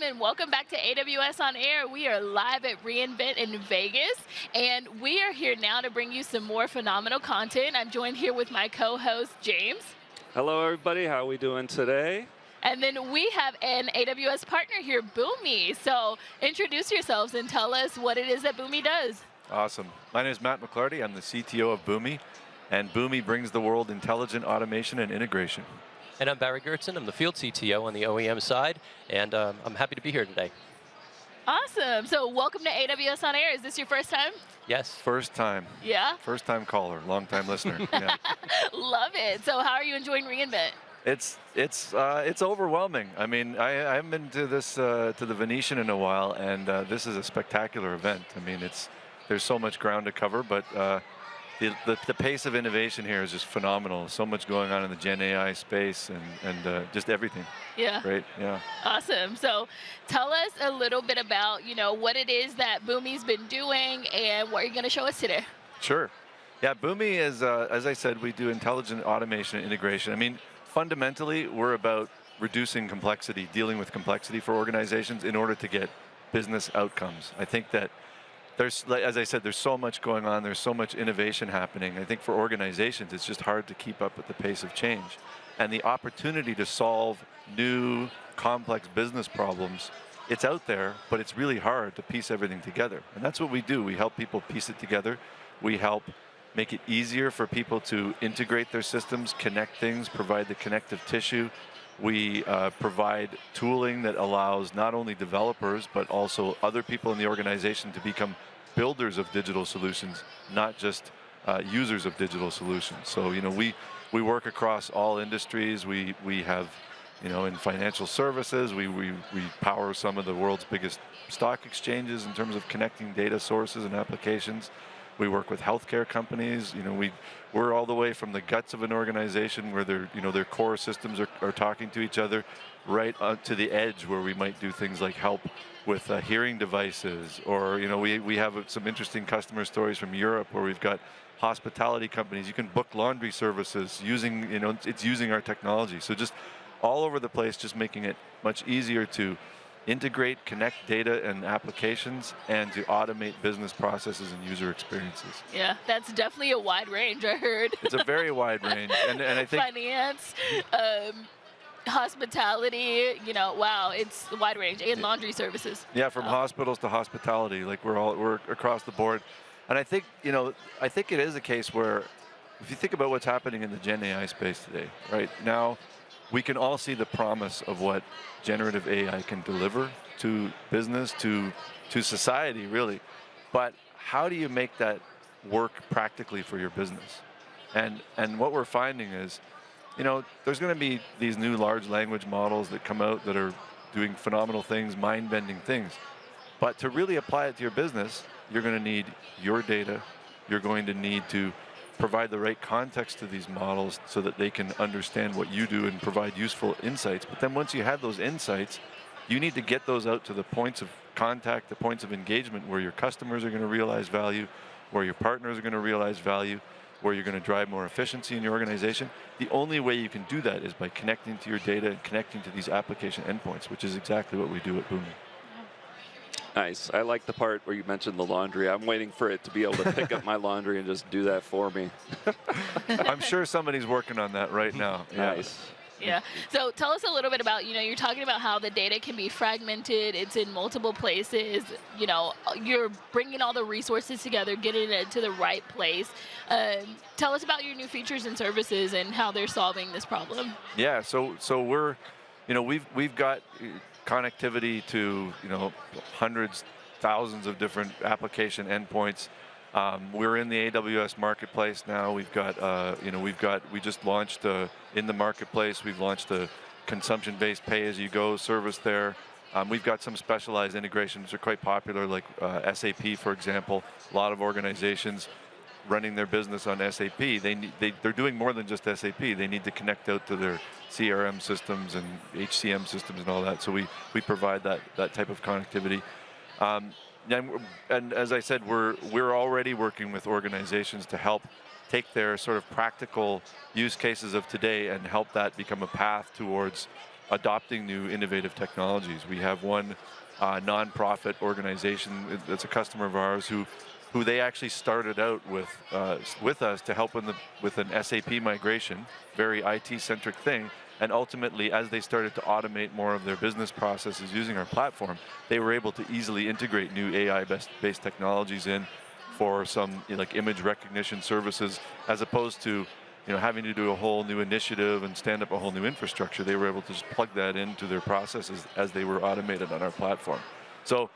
and welcome back to AWS On Air. We are live at reInvent in Vegas, and we are here now to bring you some more phenomenal content. I'm joined here with my co-host, James. Hello, everybody. How are we doing today? And then we have an AWS partner here, Boomi. So introduce yourselves and tell us what it is that Boomi does. Awesome. My name is Matt McLarty. I'm the CTO of Boomi, and Boomi brings the world intelligent automation and integration. And I'm Barry Gerdsen. I'm the field CTO on the OEM side, and I'm happy to be here today. Awesome. So welcome to AWS On Air. Is this your first time? Yes. First time. Yeah? First time caller, long time listener. Yeah. Love it. So how are you enjoying reInvent? It's overwhelming. I mean, I haven't been to this to the Venetian in a while, and this is a spectacular event. I mean, there's so much ground to cover, but the pace of innovation here is just phenomenal. So much going on in the Gen AI space and just everything. Yeah. Great. Yeah. Awesome. So tell us a little bit about, what it is that Boomi's been doing and what you're going to show us today. Sure. Yeah, Boomi is, as I said, we do intelligent automation and integration. I mean, fundamentally, we're about reducing complexity, dealing with complexity for organizations in order to get business outcomes. I think that there's, as I said, there's so much going on, there's so much innovation happening. I think for organizations, it's just hard to keep up with the pace of change. And the opportunity to solve new, complex business problems, it's out there, but it's really hard to piece everything together. And that's what we do. We help people piece it together. We help make it easier for people to integrate their systems, connect things, provide the connective tissue. We provide tooling that allows not only developers, but also other people in the organization to become builders of digital solutions, not just users of digital solutions. So, we work across all industries. We have, in financial services, we power some of the world's biggest stock exchanges in terms of connecting data sources and applications. We work with healthcare companies. We're all the way from the guts of an organization where their core systems are talking to each other, right to the edge where we might do things like help with hearing devices, or we have some interesting customer stories from Europe where we've got hospitality companies. You can book laundry services using it's using our technology. So just all over the place, just making it much easier to integrate, connect data and applications, and to automate business processes and user experiences. Yeah, that's definitely a wide range, I heard. It's a very wide range, and I think finance, hospitality, wow, it's a wide range, and laundry services. Yeah, from hospitals to hospitality, like we're across the board. And I think, I think it is a case where, if you think about what's happening in the Gen AI space today, right now, we can all see the promise of what generative AI can deliver to business, to society, really. But how do you make that work practically for your business? And what we're finding is, there's going to be these new large language models that come out that are doing phenomenal things, mind-bending things. But to really apply it to your business, you're going to need your data. You're going to need to provide the right context to these models so that they can understand what you do and provide useful insights. But then once you have those insights, you need to get those out to the points of contact, the points of engagement where your customers are going to realize value, where your partners are going to realize value, where you're going to drive more efficiency in your organization. The only way you can do that is by connecting to your data and connecting to these application endpoints, which is exactly what we do at Boomi. Nice. I like the part where you mentioned the laundry. I'm waiting for it to be able to pick up my laundry and just do that for me. I'm sure somebody's working on that right now. Nice. Yeah. So tell us a little bit about, you're talking about how the data can be fragmented. It's in multiple places. You're bringing all the resources together, getting it to the right place. Tell us about your new features and services and how they're solving this problem. Yeah. So we're, we've got connectivity to hundreds, thousands of different application endpoints. We're in the AWS marketplace now. We've got we just launched in the marketplace. We've launched a consumption-based pay-as-you-go service there. We've got some specialized integrations that are quite popular, like SAP, for example. A lot of organizations running their business on SAP, they're doing more than just SAP. They need to connect out to their CRM systems and HCM systems and all that. So we provide that type of connectivity. And as I said, we're already working with organizations to help take their sort of practical use cases of today and help that become a path towards adopting new innovative technologies. We have one nonprofit organization that's a customer of ours who they actually started out with us to help with an SAP migration, very IT-centric thing. And ultimately, as they started to automate more of their business processes using our platform, they were able to easily integrate new AI-based technologies in for some like image recognition services, as opposed to having to do a whole new initiative and stand up a whole new infrastructure. They were able to just plug that into their processes as they were automated on our platform. So,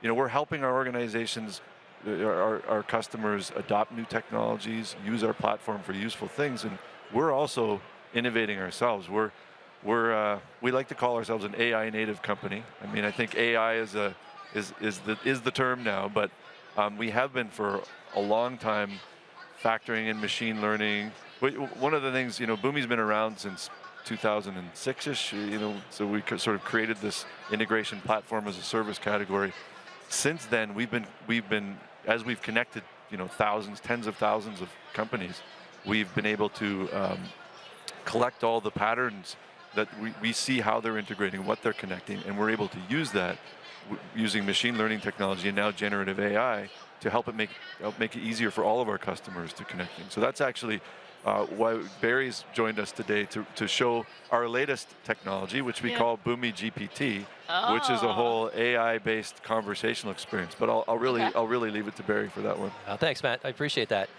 we're helping our organizations, our customers adopt new technologies, use our platform for useful things, and we're also innovating ourselves. We like to call ourselves an AI native company. I mean, I think AI is the term now, but we have been for a long time factoring in machine learning. One of the things, Boomi's been around since 2006-ish, so we sort of created this integration platform as a service category. Since then, we've been as we've connected, thousands, tens of thousands of companies, we've been able to collect all the patterns that we see how they're integrating, what they're connecting, and we're able to use that using machine learning technology and now generative AI to help make it easier for all of our customers to connect things. So that's actually why Barry's joined us today to show our latest technology, which we call Boomi GPT, which is a whole AI-based conversational experience. But I'll really leave it to Barry for that one. Thanks, Matt. I appreciate that.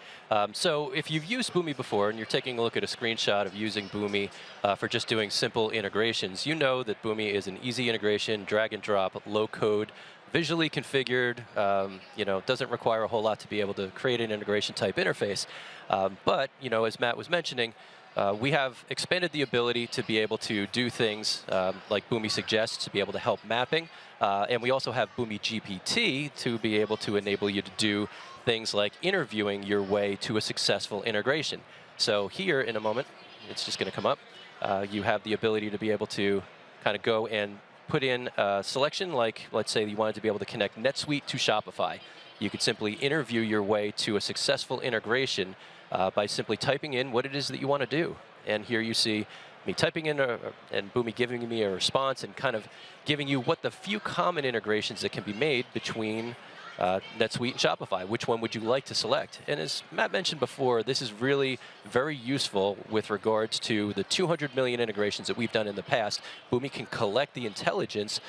So if you've used Boomi before and you're taking a look at a screenshot of using Boomi for just doing simple integrations, you know that Boomi is an easy integration, drag and drop, low code, visually configured, doesn't require a whole lot to be able to create an integration type interface. But, as Matt was mentioning, we have expanded the ability to be able to do things like Boomi Suggests to be able to help mapping. And we also have Boomi GPT to be able to enable you to do things like interviewing your way to a successful integration. So here in a moment, it's just going to come up. You have the ability to be able to kind of go and put in a selection, like let's say you wanted to be able to connect NetSuite to Shopify. You could simply interview your way to a successful integration by simply typing in what it is that you want to do. And here you see me typing in and Boomi giving me a response and kind of giving you what the few common integrations that can be made between NetSuite and Shopify. Which one would you like to select? And as Matt mentioned before, this is really very useful with regards to the 200 million integrations that we've done in the past. Boomi can collect the intelligence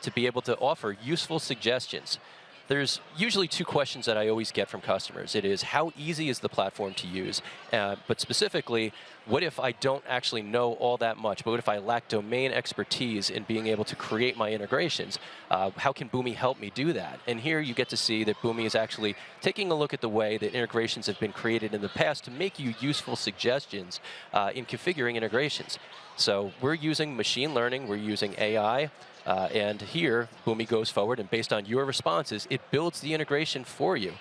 to be able to offer useful suggestions. There's usually two questions that I always get from customers. It is, how easy is the platform to use? But specifically, what if I don't actually know all that much? But what if I lack domain expertise in being able to create my integrations? How can Boomi help me do that? And here you get to see that Boomi is actually taking a look at the way that integrations have been created in the past to make you useful suggestions in configuring integrations. So we're using machine learning, we're using AI, and here, Boomi goes forward, and based on your responses, it builds the integration for you.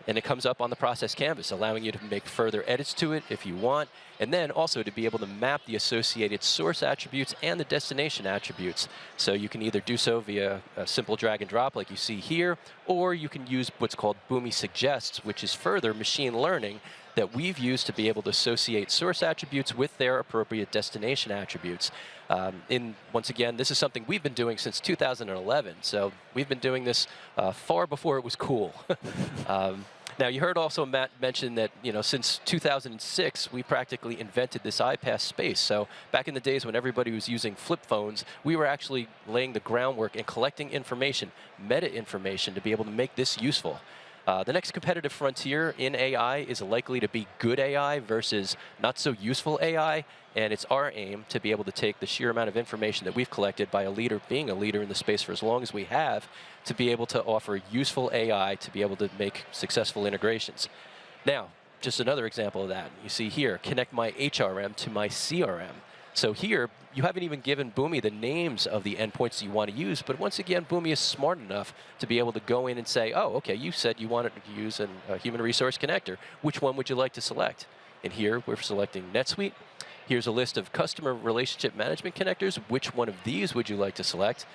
And it comes up on the process canvas, allowing you to make further edits to it if you want, and then also to be able to map the associated source attributes and the destination attributes. So you can either do so via a simple drag and drop like you see here, or you can use what's called Boomi Suggests, which is further machine learning that we've used to be able to associate source attributes with their appropriate destination attributes. Once again, this is something we've been doing since 2011, so we've been doing this far before it was cool. Now, you heard also Matt mention that since 2006, we practically invented this iPaaS space. So back in the days when everybody was using flip phones, we were actually laying the groundwork and collecting information, meta information, to be able to make this useful. The next competitive frontier in AI is likely to be good AI versus not so useful AI, and it's our aim to be able to take the sheer amount of information that we've collected by being a leader in the space for as long as we have, to be able to offer useful AI to be able to make successful integrations. Now, just another example of that. You see here, connect my HRM to my CRM. So here, you haven't even given Boomi the names of the endpoints you want to use, but once again, Boomi is smart enough to be able to go in and say, oh, okay, you said you wanted to use a human resource connector. Which one would you like to select? And here, we're selecting NetSuite. Here's a list of customer relationship management connectors. Which one of these would you like to select?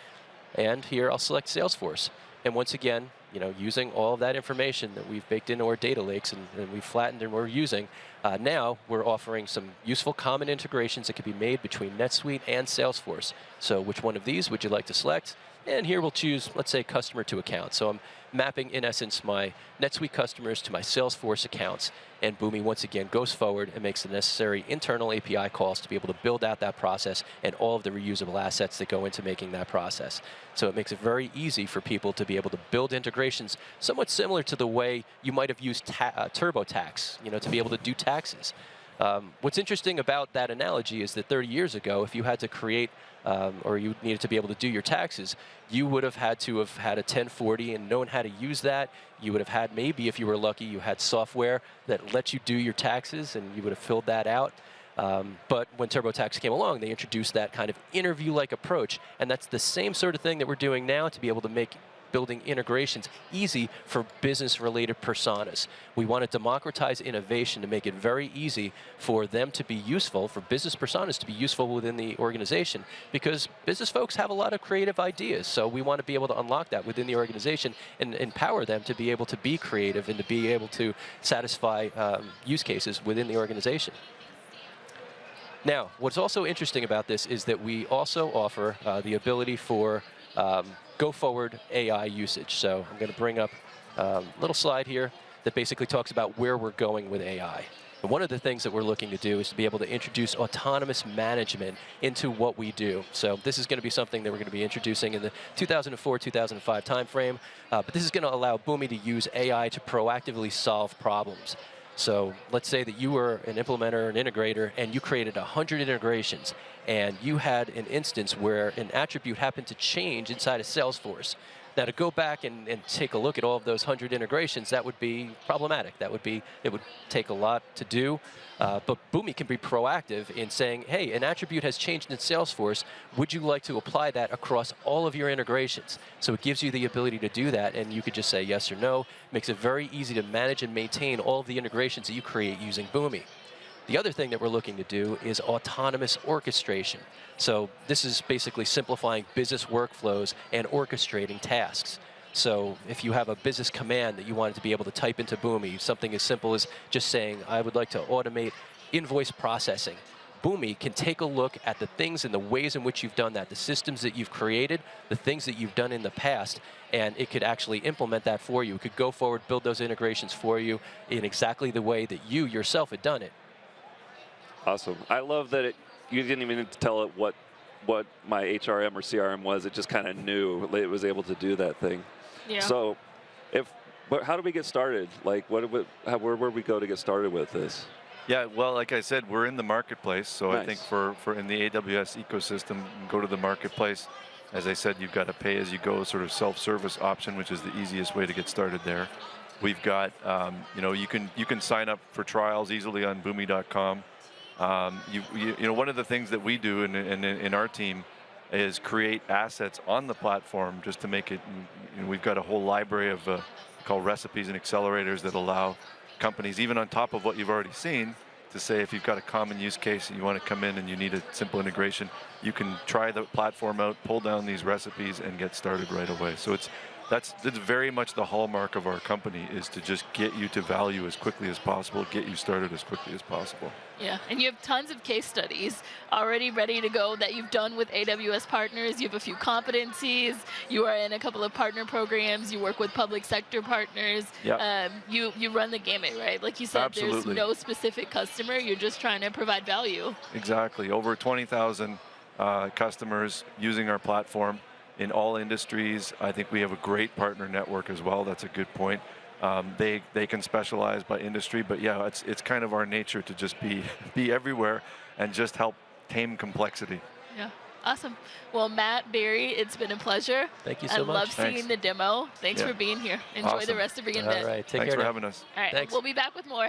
And here, I'll select Salesforce. And once again, using all of that information that we've baked into our data lakes and we've flattened and we're using, Now we're offering some useful common integrations that can be made between NetSuite and Salesforce. So which one of these would you like to select? And here we'll choose, let's say, customer to account. So I'm mapping, in essence, my NetSuite customers to my Salesforce accounts. And Boomi, once again, goes forward and makes the necessary internal API calls to be able to build out that process and all of the reusable assets that go into making that process. So it makes it very easy for people to be able to build integrations somewhat similar to the way you might have used TurboTax, to be able to do taxes. What's interesting about that analogy is that 30 years ago, if you had to create or you needed to be able to do your taxes, you would have had to have had a 1040 and known how to use that. You would have had, maybe if you were lucky, you had software that let you do your taxes and you would have filled that out. But when TurboTax came along, they introduced that kind of interview-like approach, and that's the same sort of thing that we're doing now to be able to make building integrations easy for business-related personas. We want to democratize innovation to make it very easy for them to be useful, for business personas to be useful within the organization, because business folks have a lot of creative ideas, so we want to be able to unlock that within the organization and empower them to be able to be creative and to be able to satisfy use cases within the organization. Now, what's also interesting about this is that we also offer the ability for go-forward AI usage. So I'm going to bring up a little slide here that basically talks about where we're going with AI. And one of the things that we're looking to do is to be able to introduce autonomous management into what we do. So this is going to be something that we're going to be introducing in the 2004-2005 timeframe. But this is going to allow Boomi to use AI to proactively solve problems. So let's say that you were an implementer, an integrator, and you created 100 integrations, and you had an instance where an attribute happened to change inside of Salesforce. Now, to go back and take a look at all of those 100 integrations, that would be problematic. It would take a lot to do. But Boomi can be proactive in saying, hey, an attribute has changed in Salesforce. Would you like to apply that across all of your integrations? So it gives you the ability to do that, and you could just say yes or no. Makes it very easy to manage and maintain all of the integrations that you create using Boomi. The other thing that we're looking to do is autonomous orchestration. So this is basically simplifying business workflows and orchestrating tasks. So if you have a business command that you wanted to be able to type into Boomi, something as simple as just saying, I would like to automate invoice processing. Boomi can take a look at the things and the ways in which you've done that, the systems that you've created, the things that you've done in the past, and it could actually implement that for you. It could go forward, build those integrations for you in exactly the way that you yourself had done it. Awesome. I love that you didn't even need to tell it what my HRM or CRM was. It just kind of knew it was able to do that thing. Yeah. So, how do we get started? Like, where would we go to get started with this? Yeah, well, like I said, we're in the marketplace. So Nice. I think for in the AWS ecosystem, go to the marketplace. As I said, you've got a pay-as-you-go sort of self-service option, which is the easiest way to get started there. We've got, you can sign up for trials easily on Boomi.com. One of the things that we do in our team is create assets on the platform just to make it. We've got a whole library of called recipes and accelerators that allow companies, even on top of what you've already seen, to say if you've got a common use case and you want to come in and you need a simple integration, you can try the platform out, pull down these recipes, and get started right away. So that's very much the hallmark of our company, is to just get you to value as quickly as possible, get you started as quickly as possible. Yeah, and you have tons of case studies already ready to go that you've done with AWS partners. You have a few competencies. You are in a couple of partner programs. You work with public sector partners. Yep. You run the gamut, right? Like you said, Absolutely. There's no specific customer. You're just trying to provide value. Exactly. Over 20,000 customers using our platform in all industries. I think we have a great partner network as well. That's a good point. They can specialize by industry, but yeah, it's kind of our nature to just be everywhere and just help tame complexity. Yeah, awesome. Well, Matt, Barry, it's been a pleasure. Thank you so much. I love seeing Thanks. the demo. Thanks Yeah. for being here. Enjoy Awesome. the rest of your event. All right, take Thanks care for now. having us. All right, Thanks. we'll be back with more.